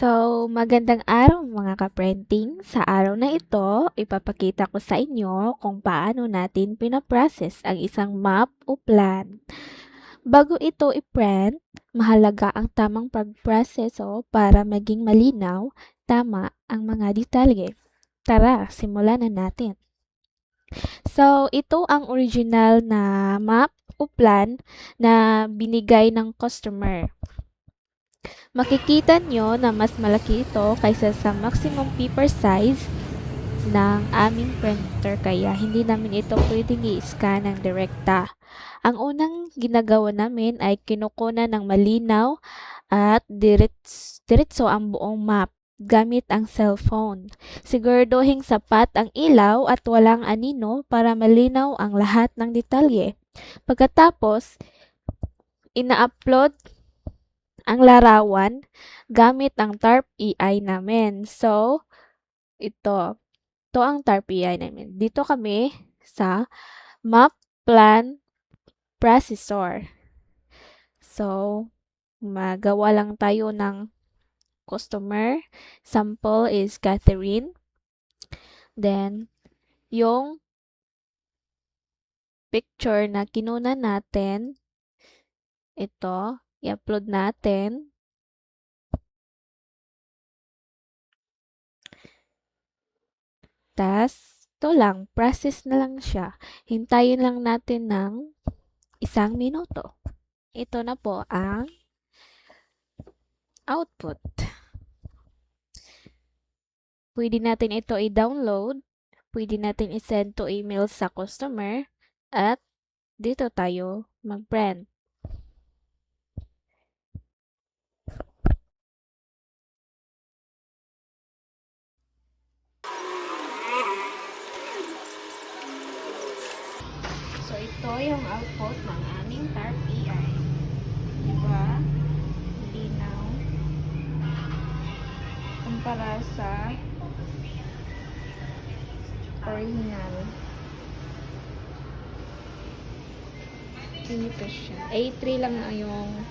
Magandang araw mga ka-printing. Sa araw na ito, ipapakita ko sa inyo kung paano natin pinaprocess ang isang map o plan. Bago ito i-print, mahalaga ang tamang pagproseso para maging malinaw, tama ang mga detalye. Tara, simulan na natin. Ito ang original na map o plan na binigay ng customer. Makikita nyo na mas malaki ito kaysa sa maximum paper size ng aming printer kaya hindi namin ito pwedeng i-scan ng direkta. Ang unang ginagawa namin ay kinukunan ng malinaw at diretso ang buong map gamit ang cellphone. Siguraduhin sapat ang ilaw at walang anino para malinaw ang lahat ng detalye. Pagkatapos, ina-upload ang larawan gamit ang TARP AI namin. Ito ang TARP AI namin. Dito kami sa Map Plan Processor. Magawa lang tayo ng customer. Sample is Catherine. Then, yung picture na kinuna natin, ito, i-upload natin. Ito lang, process na lang siya. Hintayin lang natin ng 1 minuto. Ito na po ang output. Pwede natin ito i-download. Pwede natin i-send to email sa customer. At dito tayo mag-print. Ito yung output ng aming TARP AI. Diba? Linaw. Kumpara sa original. Ganito siya. A3 lang yung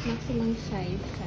maximum size sa